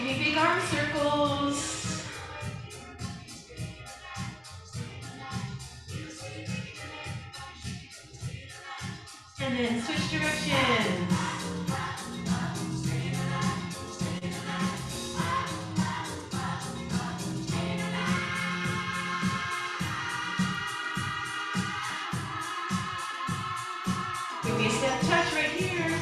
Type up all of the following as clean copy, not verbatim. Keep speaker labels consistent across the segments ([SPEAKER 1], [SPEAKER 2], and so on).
[SPEAKER 1] Give me big arm circles. And then switch directions. Give me a step touch right here.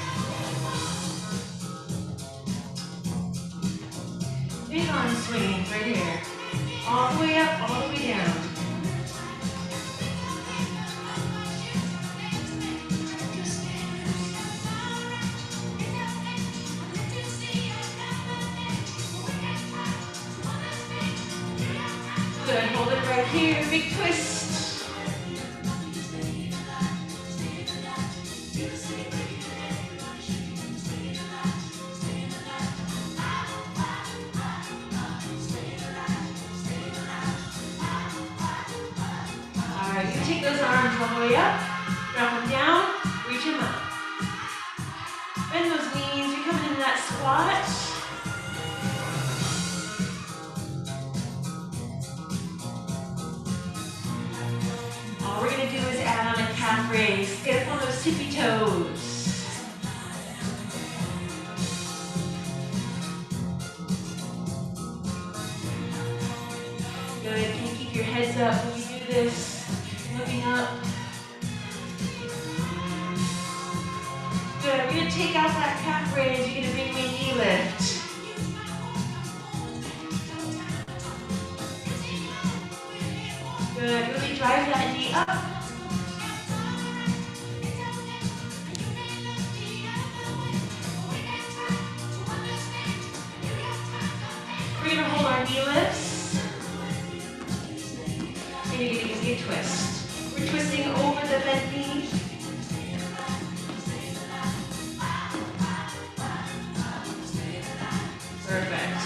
[SPEAKER 1] Big arm swings right here. All the way up, all the way down. Good, hold it right here, big twist. Take those arms all the way up, drop them down, reach them up. Bend those knees, you're coming into that squat. All we're gonna do is add on a calf raise. Get up on those tippy toes. Good, can you keep your heads up when you do this? Looking up. Good, we're going to take out that calf raise. You're going to bring me a knee lift. Good, really drive that knee up. We're going to hold our knee lifts. And you're going to give me a twist. We're twisting over the bent knee. Perfect.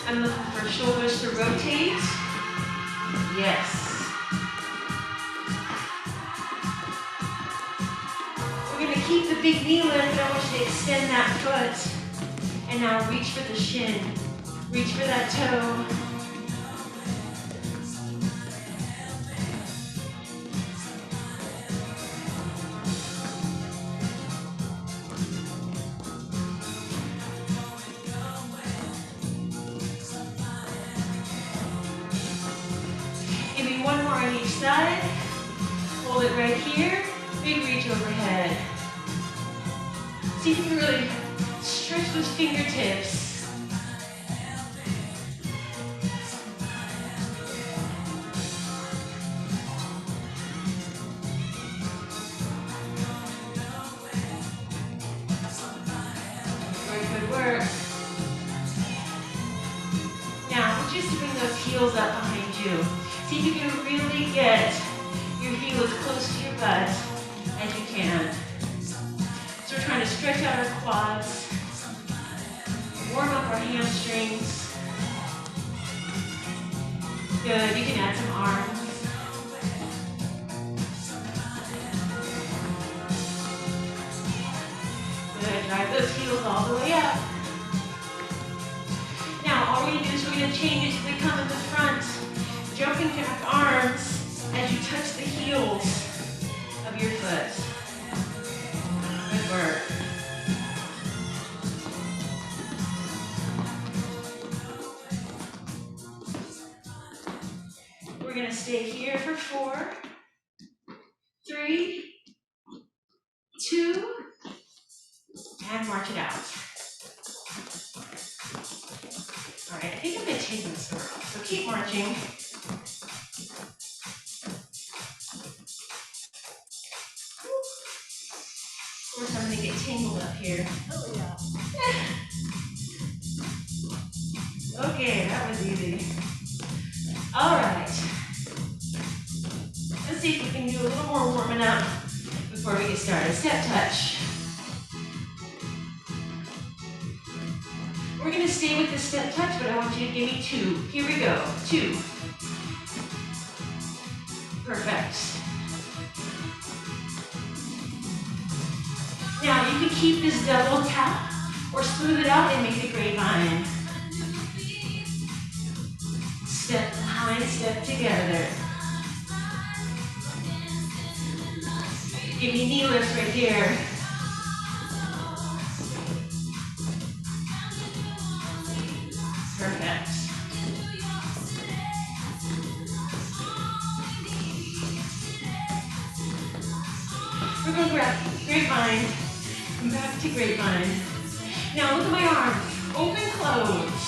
[SPEAKER 1] I'm looking for shoulders to rotate. Yes. We're going to keep the big knee lift, but I want you to extend that foot. And now reach for the shin. Reach for that toe. One more on each side. Hold it right here. Big reach overhead. See if you can really stretch those fingertips. Very good work. Now, just to bring those heels up behind you. See if you can really get your heel as close to your butt as you can. So we're trying to stretch out our quads, warm up our hamstrings. Good, you can add some arms. Good, drive those heels all the way up. Now all we're going to do is we're going to change it so they come in the front. Jumping jack arms as you touch the heels of your foot. Good work. We're going to stay here for 4, 3, 2, and march it out. All right, I think I'm going to take this off, so keep marching. Of course, I'm going to get tangled up here. Oh, yeah. Okay, that was easy. All right. Let's see if we can do a little more warming up before we get started. Step touch. We're going to stay with the step touch, but I want you to give me 2. Here we go. 2. Perfect. Now you can keep this double tap, Or smooth it out and make a grapevine. Step behind, step together. Give me knee lifts right here. Perfect. We're going to grab grapevine. Come back to grapevine. Now look at my arms. Open, close.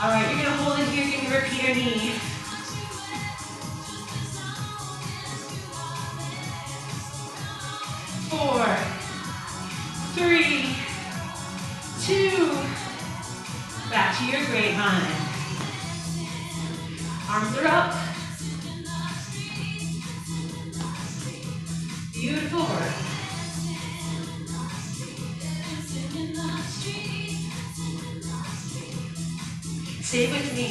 [SPEAKER 1] All right, you're gonna hold it here. You're gonna repeat your knee. 4, 3, 2. Back to your grapevine. Arms are up. Beautiful work. Stay with me.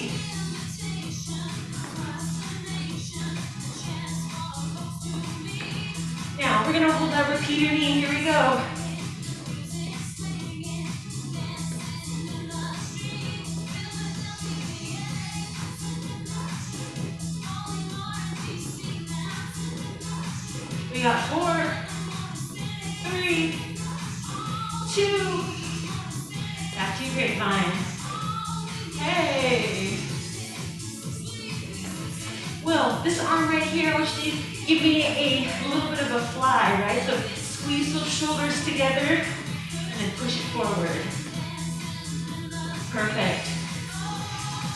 [SPEAKER 1] Now we're going to hold that repeater knee. Here we go. We got 4, 3, 2. Back to your grapevine. Hey. Well, this arm right here, I want you to give me a little bit of a fly, right? So squeeze those shoulders together and then push it forward. Perfect.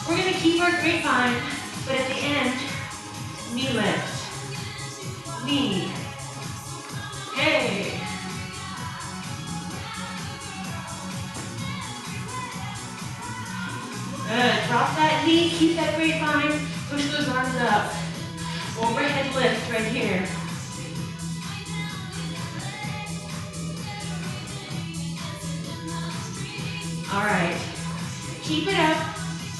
[SPEAKER 1] We're going to keep our grapevine, but at the end, knee lift. Knee. Hey. Good. Drop that knee, keep that grapevine, push those arms up. Overhead lift right here. All right. Keep it up.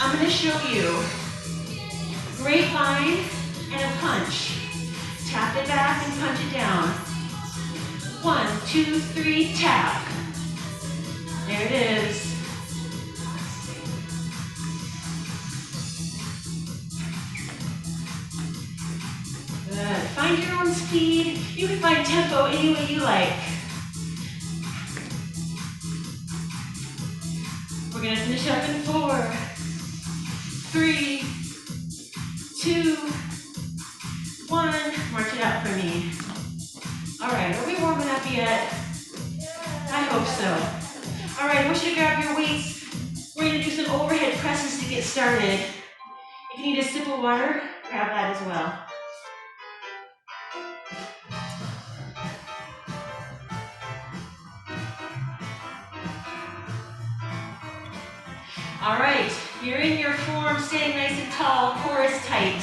[SPEAKER 1] I'm going to show you grapevine and a punch. Tap it back and punch it down. 1, 2, 3, tap. There it is. Good. Find your own speed. You can find tempo any way you like. We're going to finish up in 4, 3, 2, 1. March it out for me. All right, are we warming up yet? I hope so. All right, I want you to grab your weights. We're going to do some overhead presses to get started. If you need a sip of water, grab that as well. All right, you're in your form, staying nice and tall, core is tight.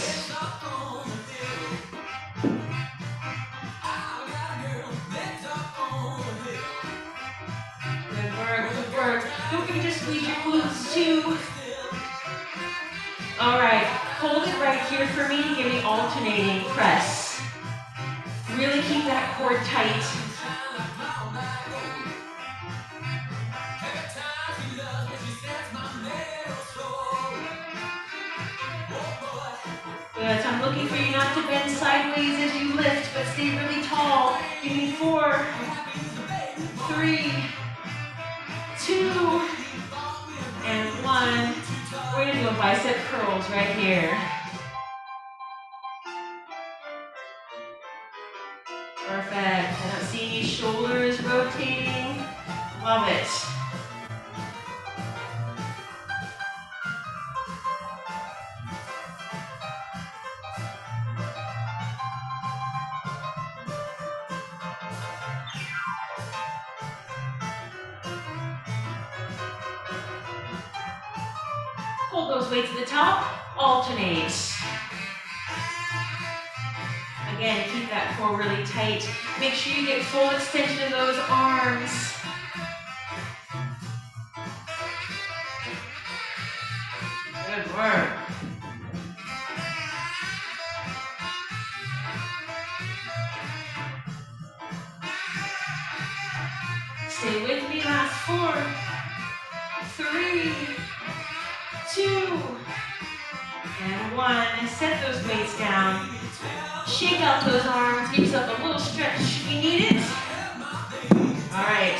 [SPEAKER 1] Good work, good work. Don't forget to squeeze your glutes too. All right, hold it right here for me. Give me alternating press. Really keep that core tight. Good, so I'm looking for you not to bend sideways as you lift, but stay really tall. Give me 4, 3, 2, and 1. We're gonna do a bicep curls right here. Perfect. I don't see any shoulders rotating. Love it. Hold those weights at the top, alternate. Again, keep that core really tight. Make sure you get full extension of those arms. Good work. Stay with me, last 4, 3, 2, and 1. Set those weights down. Shake out those arms. Give yourself a little stretch if you need it. All right.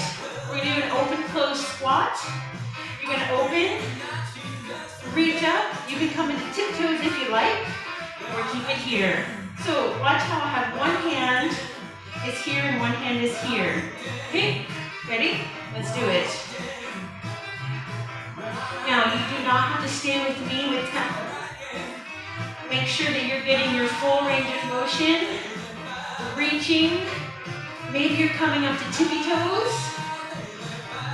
[SPEAKER 1] We're going to do an open-close squat. You're going to open, reach up. You can come into tiptoes if you like, or keep it here. So watch how I have one hand is here and one hand is here. Okay? Ready? Let's do it. Now, you do not have to stay with me with tempo. Make sure that you're getting your full range of motion, reaching. Maybe you're coming up to tippy toes.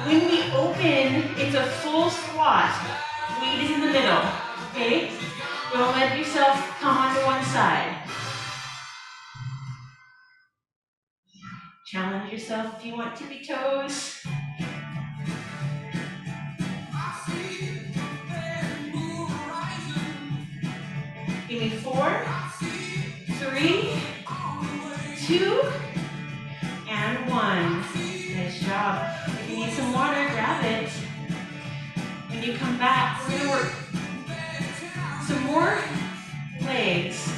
[SPEAKER 1] When we open, it's a full squat. Weight is in the middle, okay? Don't let yourself come onto one side. Challenge yourself if you want tippy toes. Give me 4, 3, 2, and 1. Nice job. If you need some water, grab it. When you come back, we're going to work some more legs.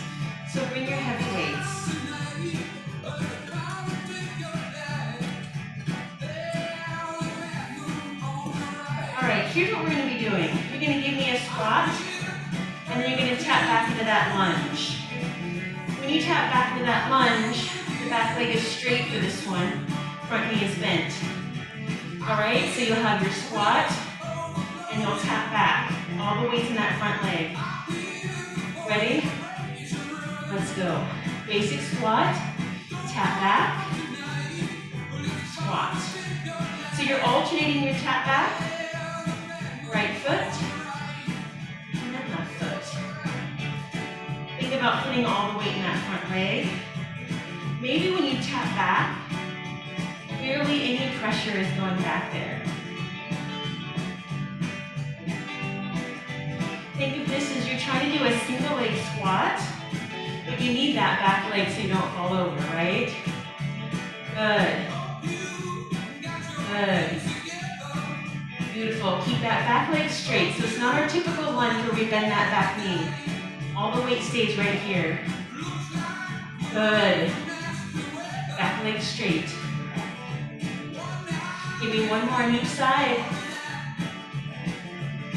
[SPEAKER 1] So bring your heavy weights. All right, here's what we're going to be doing. You're going to give me a squat, and then you're going to tap back into that lunge. When you tap back into that lunge, the back leg is straight for this one. Front knee is bent. All right, so you'll have your squat, and you'll tap back. All the weights in that front leg. Ready? Let's go. Basic squat, tap back, squat. So you're alternating your tap back, right foot, and then left foot. Think about putting all the weight in that front leg. Maybe when you tap back, barely any pressure is going back there. Think of this as you're trying to do a single leg squat, but you need that back leg so you don't fall over, right? Good. Good. Beautiful. Keep that back leg straight. So it's not our typical lunge where we bend that back knee. All the weight stays right here. Good. Back leg straight. Give me one more on each side.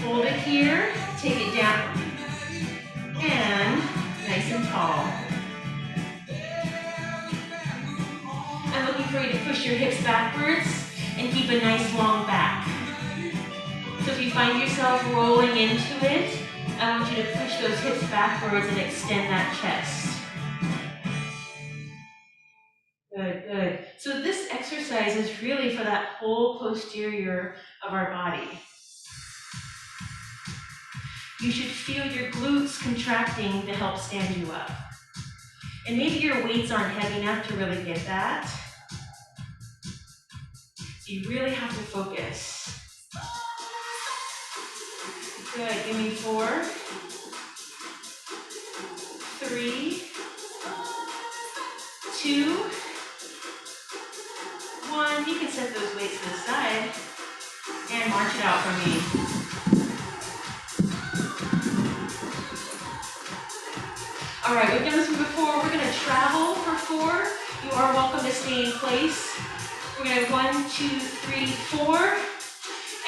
[SPEAKER 1] Hold it here. Take it down. And nice and tall. I'm looking for you to push your hips backwards and keep a nice long back. So if you find yourself rolling into it, I want you to push those hips backwards and extend that chest. Good, good. So this exercise is really for that whole posterior of our body. You should feel your glutes contracting to help stand you up. And maybe your weights aren't heavy enough to really get that. So you really have to focus. Good, give me 4, 3, 2, 1. You can set those weights to the side and march it out for me. All right, we've done this one before. We're gonna travel for 4. You are welcome to stay in place. We're gonna 1, 2, 3, 4.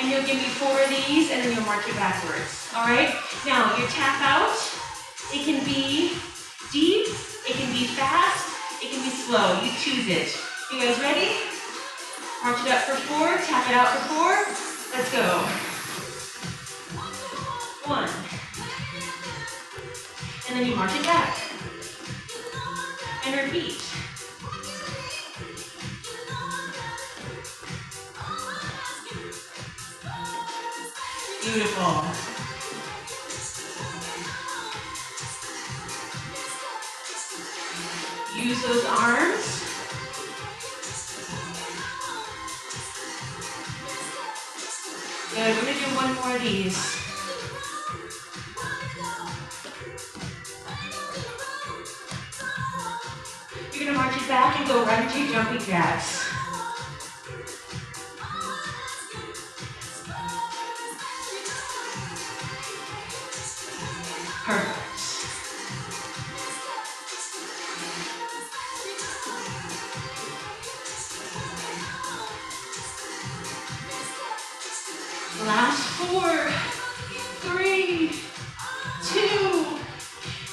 [SPEAKER 1] And you'll give me 4 of these, and then you'll march it backwards. All right? Now, your tap out, it can be deep, it can be fast, it can be slow. You choose it. You guys ready? March it up for 4, tap it out for 4. Let's go. 1. And then you march it back. And repeat. Beautiful. Use those arms. Good, we're gonna do one more of these. You're gonna march it back and go right into your jumping jacks.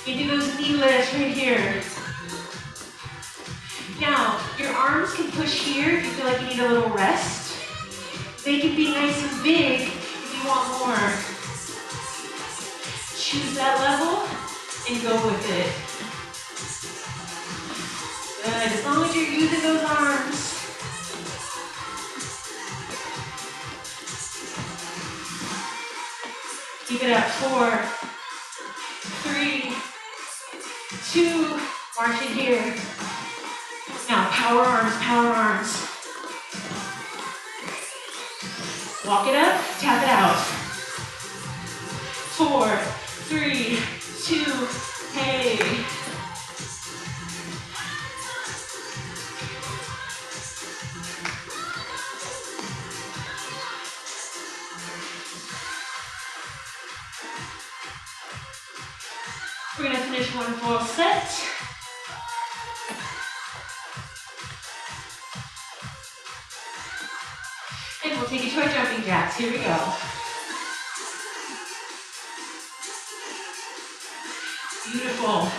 [SPEAKER 1] You do those knee lifts right here. Now, your arms can push here if you feel like you need a little rest. They can be nice and big if you want more. Choose that level and go with it. Good, as long as you're using those arms. Keep it up, 4, 3, 2, march it here. Now, power arms, power arms. Walk it up, tap it out. 4, 3, 2, hey. We're gonna finish one full set. And we'll take it to our jumping jacks. Here we go. Beautiful.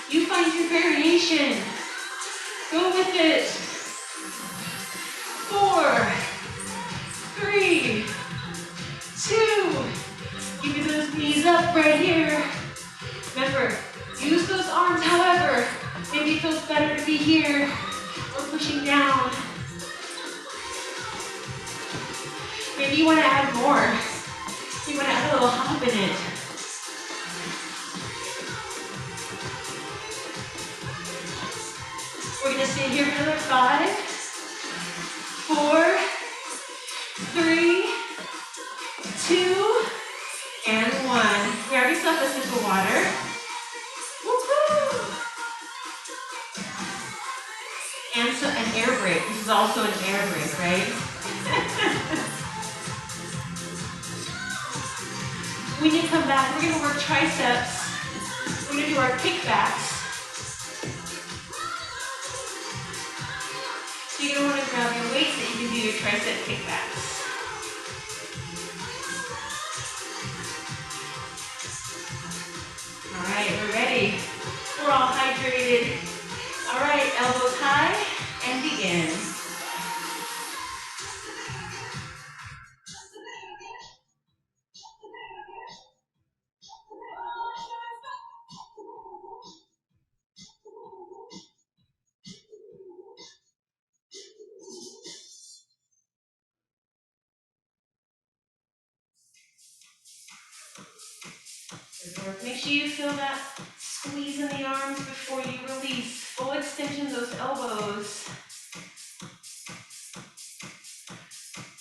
[SPEAKER 1] You find your variation. Go with it. 4, 3, 2. Keep those knees up right here. Remember, use those arms, however, maybe it feels better to be here or pushing down. Maybe you want to add more. You want to add a little hop in it. We're going to stay here for another 5, 4, 3, 2, and 1. We already saw the sip of water. Woo-hoo! And so an air break. This is also an air break, right? When you come back, we're going to work triceps. We're going to do our kickbacks. So you're going to want to grab your weights that you can do your tricep kickbacks. All right, we're ready. We're all hydrated. All right, elbows high and begin. Make sure you feel that squeeze in the arms before you release. Full extension of those elbows.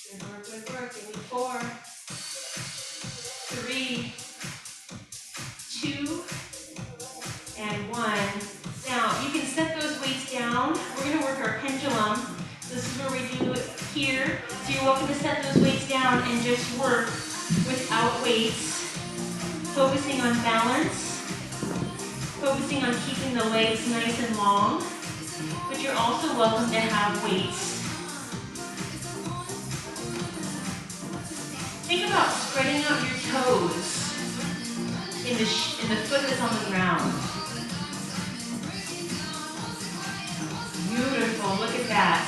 [SPEAKER 1] Good work, good work. Give me 4, 3, 2, and 1. Now, you can set those weights down. We're going to work our pendulum. This is where we do it here. So you're welcome to set those weights down and just work without weights. Focusing on balance, focusing on keeping the legs nice and long, but you're also welcome to have weights. Think about spreading out your toes in the foot that's on the ground. Beautiful, look at that.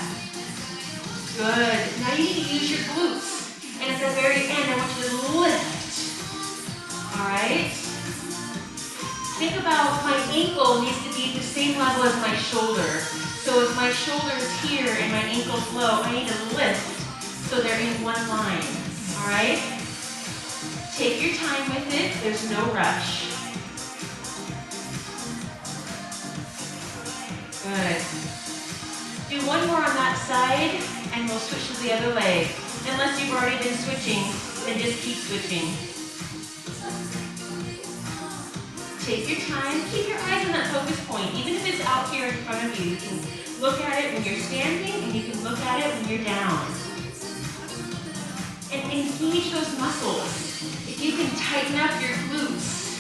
[SPEAKER 1] Good. Now you need to use your glutes. And at the very end, I want you to lift. All right? Think about my ankle needs to be at the same level as my shoulder. So if my shoulder is here and my ankle's low, I need to lift so they're in one line. All right? Take your time with it. There's no rush. Good. Do one more on that side, and we'll switch to the other leg. Unless you've already been switching, then just keep switching. Take your time. Keep your eyes on that focus point. Even if it's out here in front of you, you can look at it when you're standing, and you can look at it when you're down. And engage those muscles. If you can tighten up your glutes,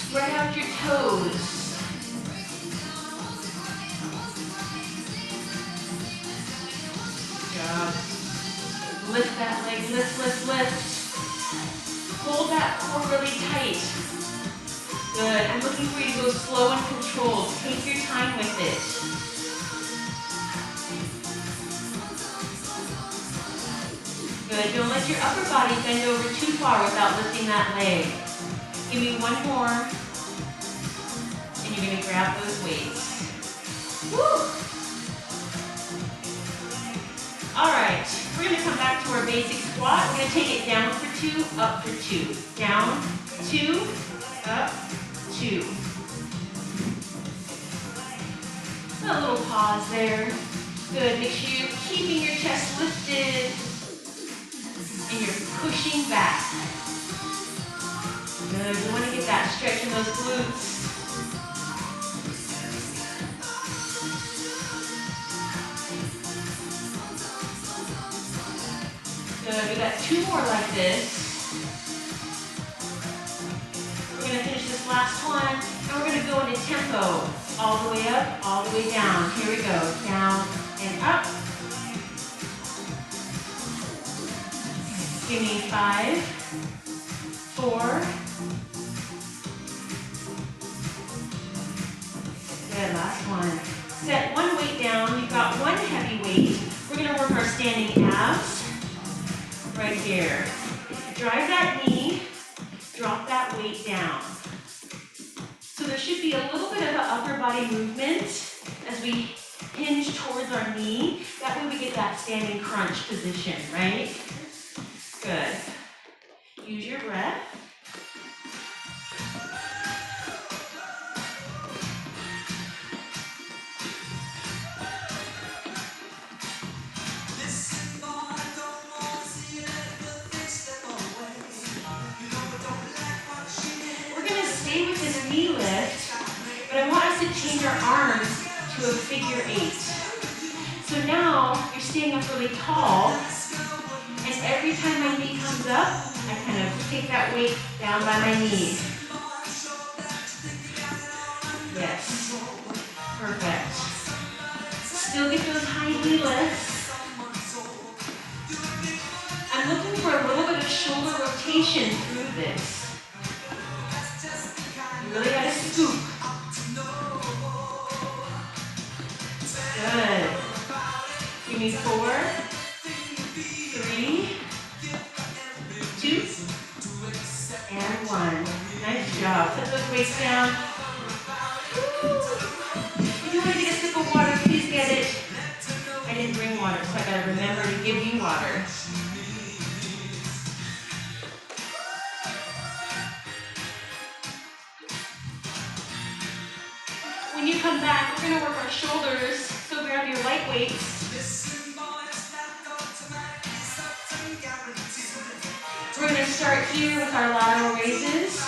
[SPEAKER 1] spread out your toes. Good job. Lift that leg, lift, lift, lift. Hold that core really tight. Good. I'm looking for you to go slow and controlled. Take your time with it. Good. Don't let your upper body bend over too far without lifting that leg. Give me one more. And you're going to grab those weights. Woo! All right. We're going to come back to our basic squat. We're going to take it down for 2, up for 2. Down, 2, up, 2. A little pause there. Good. Make sure you're keeping your chest lifted and you're pushing back. Good. You want to get that stretch in those glutes. Good. We got 2 more like this. We're going to finish this last one, and we're going to go into tempo. All the way up, all the way down. Here we go. Down and up. Give me 5, 4. Good, last one. Set one weight down. You've got one heavy weight. We're going to work our standing abs right here. Drive that knee, drop that weight down. So there should be a little bit of an upper body movement as we hinge towards our knee. That way we get that standing crunch position, right? Good. Use your breath. We're going to stay with this knee lift, but I want us to change our arms to a figure 8. So now you're standing up really tall, and every time my knee comes up, I kind of take that weight down by my knee. Yes. Perfect. Still get those high knee lifts. I'm looking for a little bit of shoulder rotation through this. You really got to scoop. Good. Give me 4, 3, 2, and 1. Nice job. Put those weights down. Woo. If you want to get a sip of water, please get it. I didn't bring water, so I got to remember to give you water. When you come back, we're going to work our shoulders, so grab your light weights. We're going to start here with our lateral raises.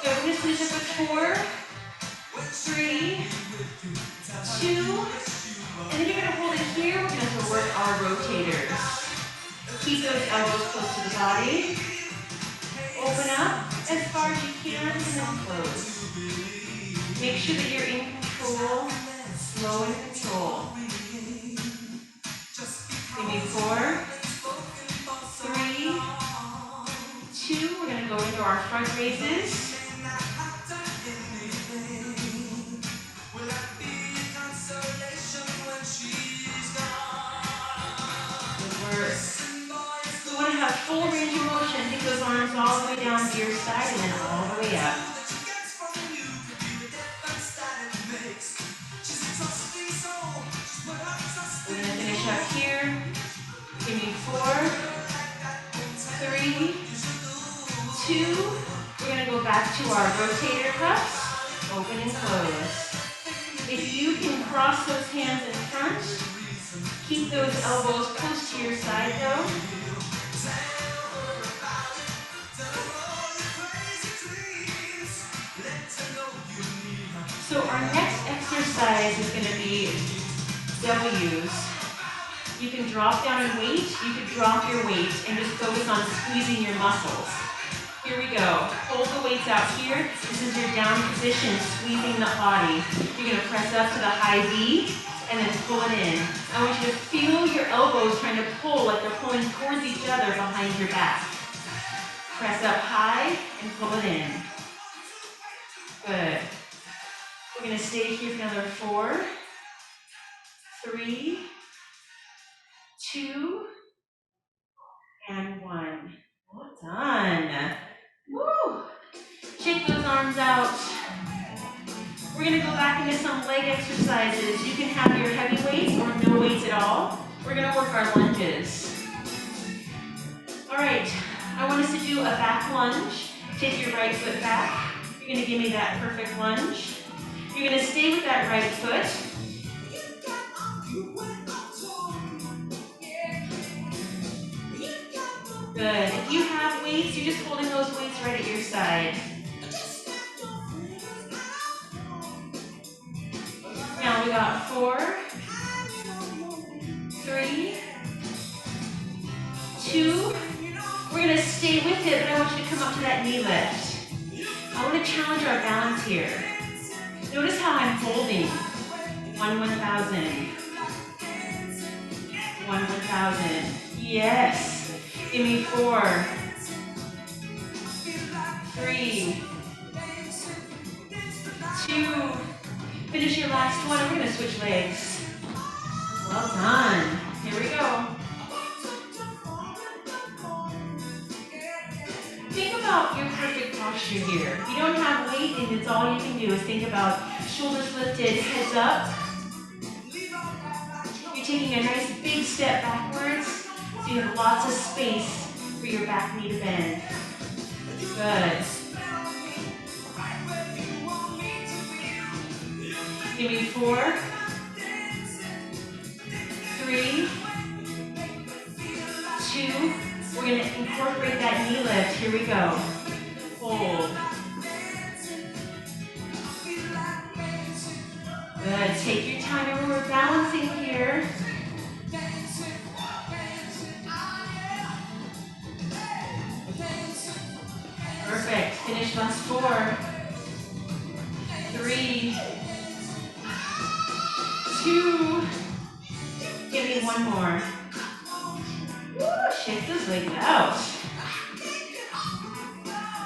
[SPEAKER 1] So we're going to finish up with 4, 3, 2, and then you're going to hold it here. We're going to work our rotators. Keep those elbows close to the body. Open up as far as you can and then close. Make sure that you're in control, slow and control. Give me 4, 3, 2. We're going to go into our front raises. We want to have full range of motion. Take those arms all the way down to your side and then all the way up. We're going to finish up here. Give me 4, 3, 2. We're going to go back to our rotator cuffs. Open and close. If you can cross those hands in front, keep those elbows close to your side though. So our next exercise is going to be W's. You can drop down in weight, you can drop your weight and just focus on squeezing your muscles. Here we go. Hold the weights out here. This is your down position, squeezing the body. You're gonna press up to the high V and then pull it in. I want you to feel your elbows trying to pull like they're pulling towards each other behind your back. Press up high and pull it in. Good. We're gonna stay here for another 4, 3, 2, and 1. Well done. Woo! Shake those arms out. We're gonna go back into some leg exercises. You can have your heavy weights or no weights at all. We're gonna work our lunges. All right, I want us to do a back lunge. Take your right foot back. You're gonna give me that perfect lunge. You're gonna stay with that right foot. Good. If you have weights, you're just holding those weights right at your side. Now we got 4, 3, 2. We're gonna stay with it, but I want you to come up to that knee lift. I want to challenge our balance here. Notice how I'm holding. 1 1,000. 1 1,000. Yes. Give me 4, 3, 2. Finish your last one. We're going to switch legs. Well done. Here we go. Think about your perfect posture here. If you don't have weight and it's all you can do is think about shoulders lifted, heads up. You're taking a nice big step backwards so you have lots of space for your back knee to bend. Good. Give me 4, 3, 2. We're going to incorporate that knee lift. Here we go. Hold. Good. Take your time. Remember, we're balancing here. Perfect. Finish last 4, 3, 2. Give me 1 more. Woo, shake those legs out.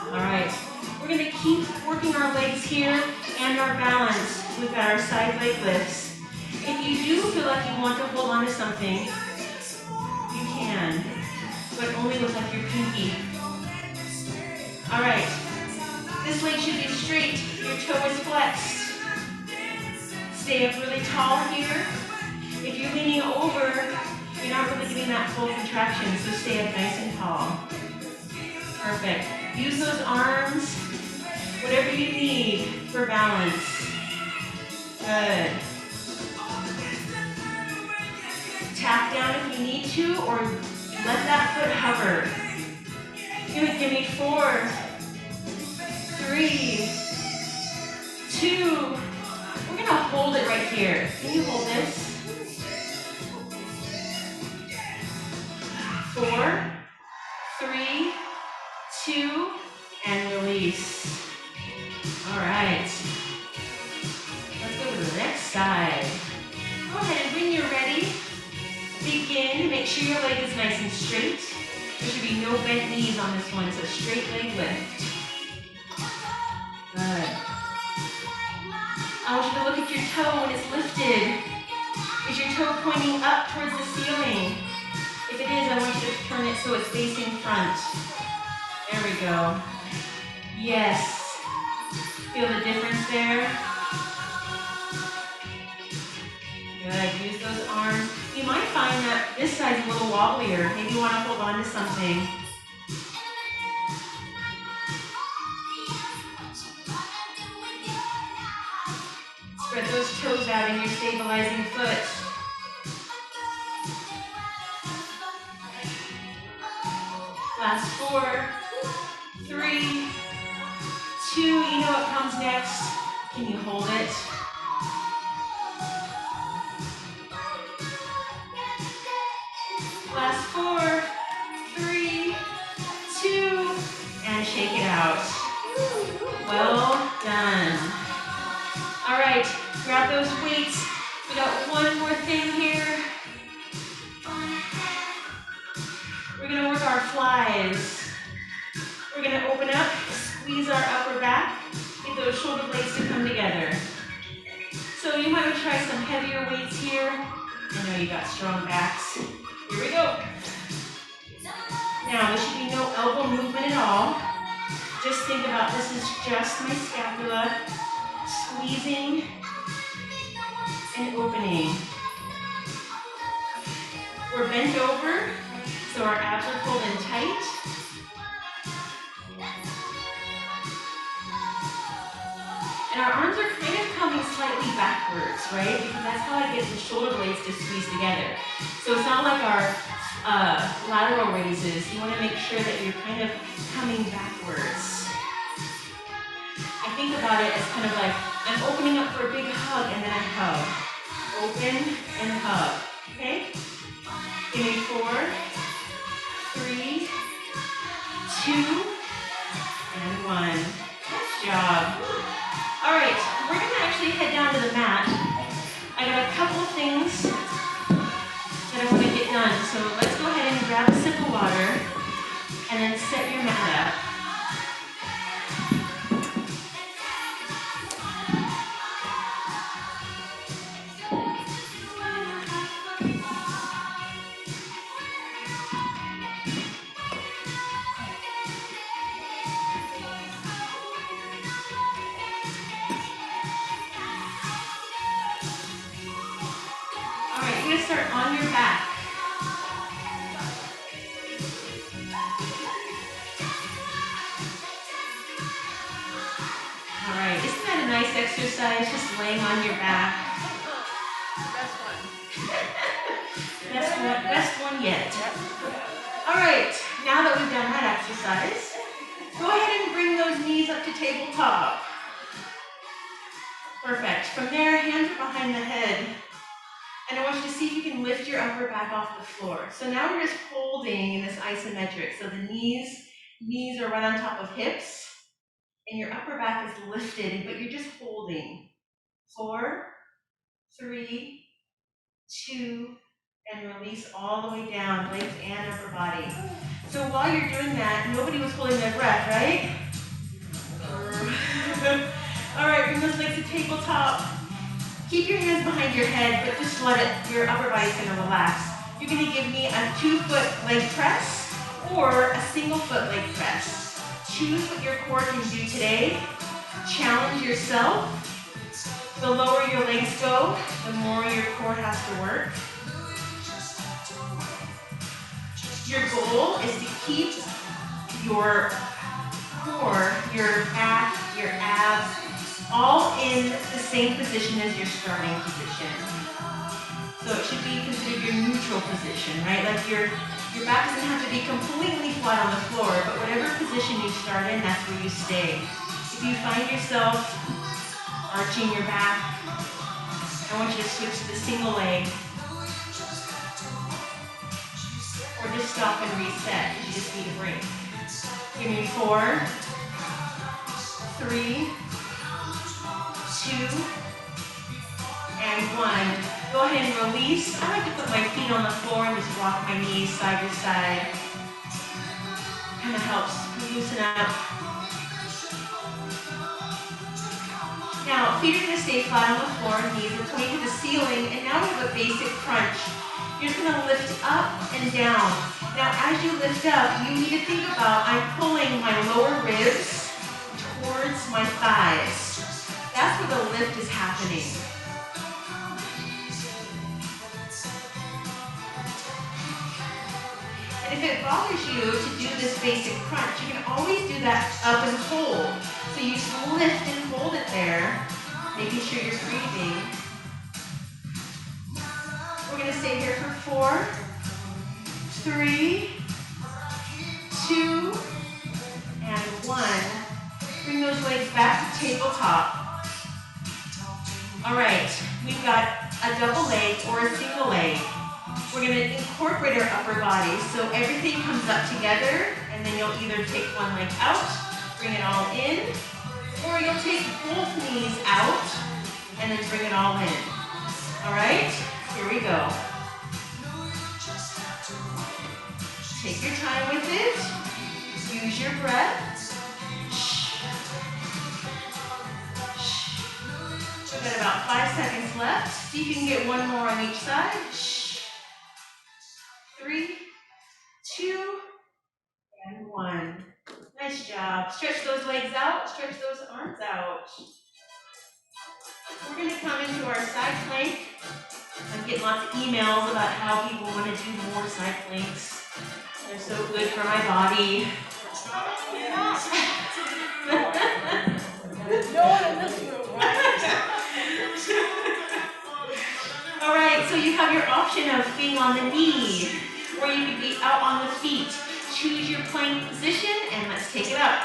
[SPEAKER 1] All right. We're going to keep working our legs here and our balance. We've got our side leg lifts. If you do feel like you want to hold on to something, you can, but only with like your pinky. All right. This leg should be straight. Your toe is flexed. Stay up really tall here. If you're leaning over, you're not really getting that full contraction, so stay up nice and tall. Perfect. Use those arms, whatever you need for balance. Good. Tap down if you need to, or let that foot hover. Give me 4, 3, 2. We're gonna hold it right here. Can you hold this? 4, 3, 2, and release. All right. Let's go to the next side. Go ahead and when you're ready, begin. Make sure your leg is nice and straight. There should be no bent knees on this one, so straight leg lift. Good. I want you to look at your toe when it's lifted. Is your toe pointing up towards the ceiling? If it is, I want you to turn it so it's facing front. There we go. Yes. Feel the difference there? Good. Use those arms. You might find that this side's a little wobblier. Maybe you want to hold on to something. Spread those toes out in your stabilizing foot. Last 4, 3, 2. You know what comes next. Can you hold it? Well done. All right, grab those weights. We got one more thing here. We're gonna work our flies. We're gonna open up, squeeze our upper back, get those shoulder blades to come together. So you might try some heavier weights here. I know you got strong backs. Here we go. Now, there should be no elbow movement at all. Just think about this is just my scapula, squeezing and opening. We're bent over, so our abs are pulled in tight. And our arms are kind of coming slightly backwards, right? Because that's how I get the shoulder blades to squeeze together. So it's not like our lateral raises. You want to make sure that you're kind of coming backwards. I think about it as kind of like I'm opening up for a big hug and then I hug. Open and hug. Okay? Give me 4, 3, 2, and 1. Nice job. All right, we're gonna actually head down to the mat. I got a couple of things that I want to get done. So let's go ahead and grab a sip of water and then set your mat up. Start on your back. All right, isn't that a nice exercise, just laying on your back?
[SPEAKER 2] Best one.
[SPEAKER 1] Best one yet. All right, now that we've done that exercise, go ahead and bring those knees up to tabletop. Perfect. From there, hands are behind the head. And I want you to see if you can lift your upper back off the floor. So now we're just holding in this isometric. So the knees are right on top of hips, and your upper back is lifted, but you're just holding. 4, 3, 2, and release all the way down, legs and upper body. So while you're doing that, nobody was holding their breath, right? All right, bring those legs to tabletop. Keep your hands behind your head, but just let it, your upper body's gonna relax. You're gonna give me a 2-foot leg press or a single-foot leg press. Choose what your core can do today. Challenge yourself. The lower your legs go, the more your core has to work. Your goal is to keep your core, your back, your abs, all in the same position as your starting position. So it should be considered your neutral position, right? Like your back doesn't have to be completely flat on the floor, but whatever position you start in, that's where you stay. If you find yourself arching your back, I want you to switch to the single leg. Or just stop and reset, because you just need a break. Give me 4, 3, 2, and 1. Go ahead and release. I like to put my feet on the floor and just rock my knees side to side. Kind of helps loosen up. Now, feet are going to stay flat on the floor, knees are pointing to the ceiling, and now we have a basic crunch. You're just going to lift up and down. Now, as you lift up, you need to think about I'm pulling my lower ribs towards my thighs. That's where the lift is happening. And if it bothers you to do this basic crunch, you can always do that up and hold. So you just lift and hold it there, making sure you're breathing. We're going to stay here for 4, 3, 2, and 1. Bring those legs back to tabletop. All right, we've got a double leg or a single leg. We're going to incorporate our upper body so everything comes up together, and then you'll either take one leg out, bring it all in, Or you'll take both knees out and then bring it all in. All right? Here we go. Take your time with it. Use your breath. We've got about 5 seconds left. See if you can get one more on each side. 3, 2, and 1. Nice job. Stretch those legs out. Stretch those arms out. We're going to come into our side plank. I'm getting lots of emails about how people want to do more side planks. They're so good for my body.
[SPEAKER 2] No one in this room, right?
[SPEAKER 1] All right, so you have your option of being on the knee, or you could be out on the feet. Choose your plank position, and let's take it up.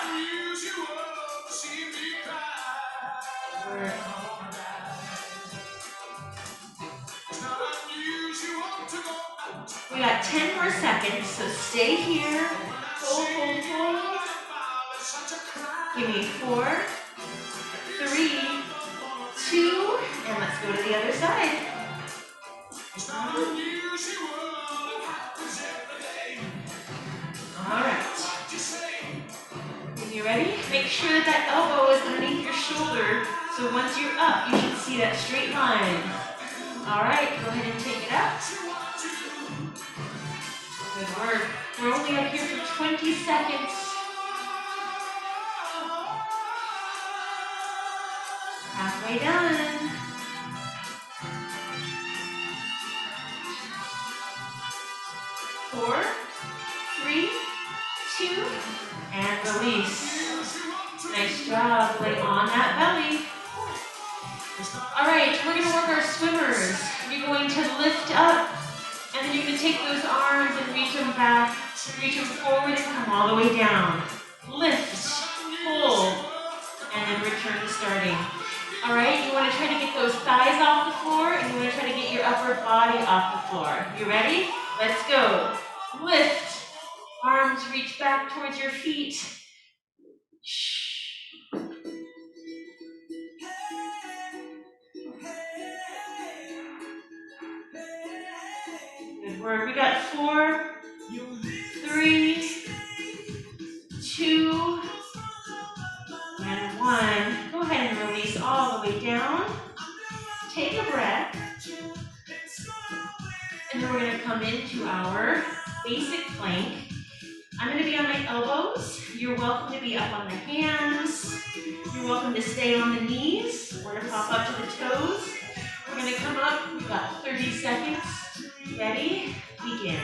[SPEAKER 1] We got 10 more seconds, so stay here. Hold, hold, hold. Give me 4, 3, 2, and let's go to the other side. All right. Are you ready? Make sure that that elbow is underneath your shoulder, so once you're up, you should see that straight line. All right, go ahead and take it up. Good work. We're only up here for 20 seconds. Halfway done. 4, 3, 2, and release. Nice job. Lay on that belly. All right, we're going to work our swimmers. You're going to lift up, and then you can take those arms and reach them back, reach them forward and come all the way down. Lift, pull, and then return to starting. All right, you want to try to get those thighs off the floor, and you want to try to get your upper body off the floor. You ready? Let's go. Lift. Arms reach back towards your feet. Good work. We got 4, 3, 2, and 1. Go ahead and release all the way down. Take a breath. And then we're going to come into our basic plank. I'm going to be on my elbows. You're welcome to be up on the hands. You're welcome to stay on the knees or to pop up to the toes. We're going to come up. We've got 30 seconds. Ready? Begin.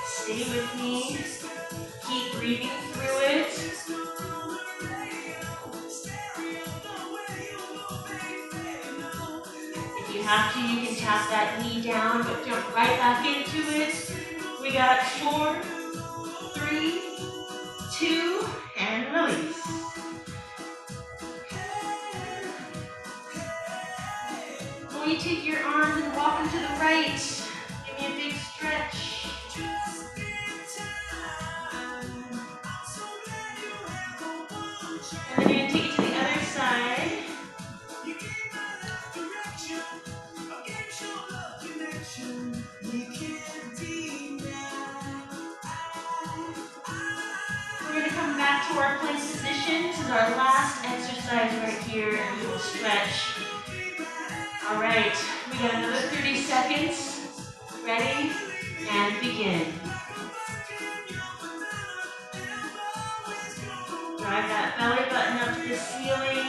[SPEAKER 1] Stay with me. Keep breathing through it. If you have to, you can tap that knee down, but jump right back into it. We got 4, 3, 2, and release. When you take your arms and walk them to the right, give me a big stretch. And then you're going to take it to the other side. We're going to come back to our plank position. This is our last exercise right here, and we will stretch. All right, we got another 30 seconds. Ready? And begin. Drive that belly button up to the ceiling.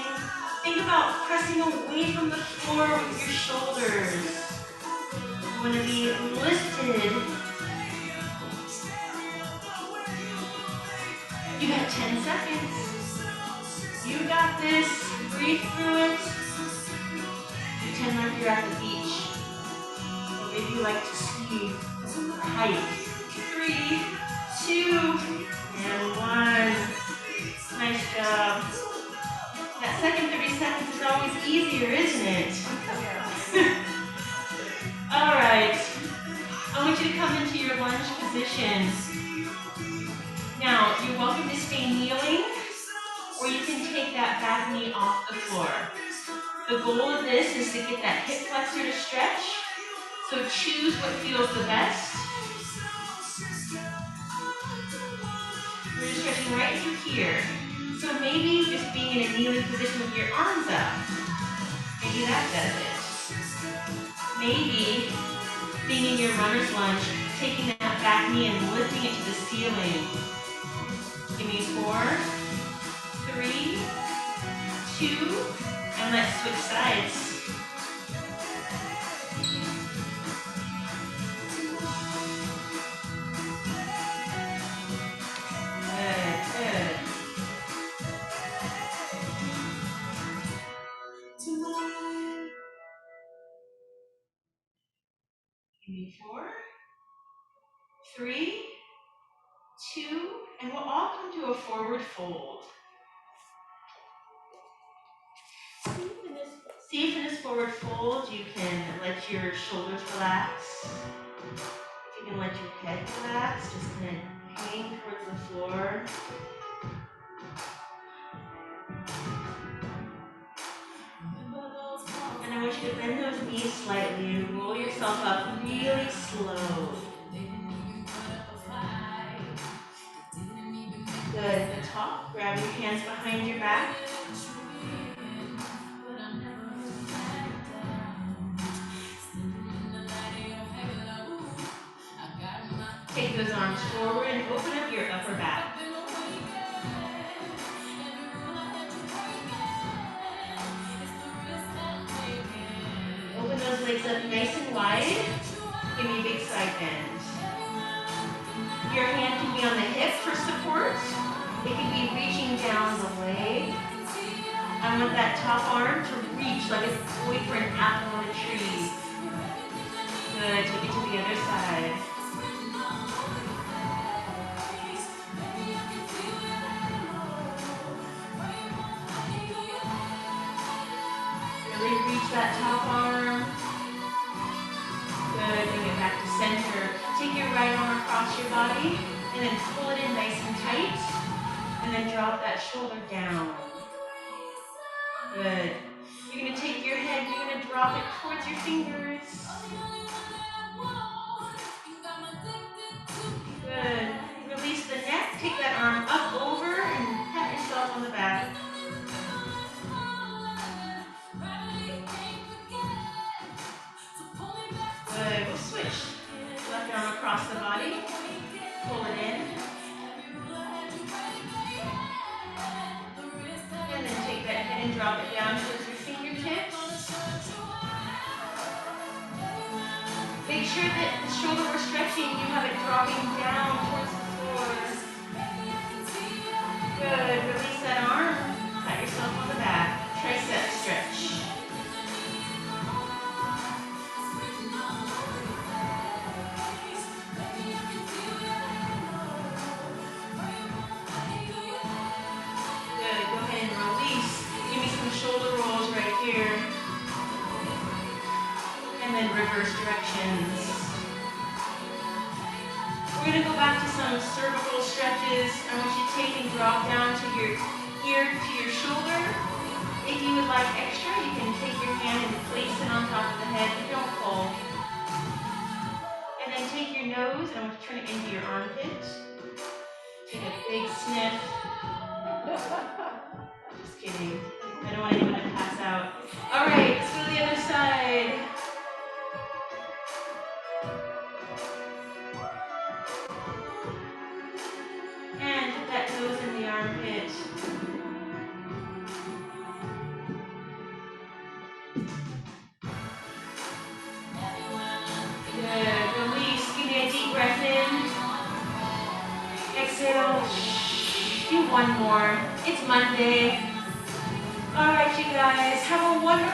[SPEAKER 1] Think about pressing away from the floor with your shoulders. You want to be lifted. You got 10 seconds. You got this. Breathe through it. Pretend like you're at the beach. Or maybe you like to ski or hike. 3, 2, and 1. Nice job. That second 30 seconds is always easier, isn't it? stretching. Now, you're welcome to stay kneeling, or you can take that back knee off the floor. The goal of this is to get that hip flexor to stretch. So choose what feels the best. We're just stretching right through here. So maybe just being in a kneeling position with your arms up. Maybe that does it. Maybe being in your runner's lunge, taking that back knee and lifting it to the ceiling. Give me 4, 3, 2, and let's switch sides. Good, good. Give me 4, 3, 2, and we'll all come to a forward fold. See if in this forward fold you can let your shoulders relax. If you can let your head relax, just kind of hang towards the floor. And I want you to bend those knees slightly and roll yourself up really slow. Good. At the top, grab your hands behind your back. Take those arms forward and open up your upper back. Open those legs up nice and wide. Give me a big side bend. Your hand can be on the hip for support. It can be reaching down the leg. I want that top arm to reach like it's going for an apple on a tree. Good. Take it to the other side. Really reach that top arm. Good. Bring it back to center. Take your right arm across your body and then pull it in nice and tight. And then drop that shoulder down. Good. You're going to take your head, you're going to drop it towards your fingers. Good. Release the neck, take that arm up over and pat yourself on the back. Good. We'll switch. Left arm across the body. Pull it in. And then take that head and drop it down towards your fingertips. Make sure that the shoulder we're stretching, you have it dropping down towards the floor. Good. Release that arm. Pat yourself on the back. Tricep stretch. Good. Go ahead and release. Give me some shoulder rolls right here. And then reverse directions. We're going to go back to some cervical stretches. I want you to take and drop down to your ear to your shoulder. If you would like extra, you can take your hand and place it on top of the head, but don't pull. And then take your nose, and I want you to turn it into your armpit. Take a big sniff. Just kidding. I don't want anyone to pass out. All right, let's go to the other side. And put that nose in the armpit. Good. Release. Give me a deep breath in. Exhale. Do one more. It's Monday. All right, you guys. Have a wonderful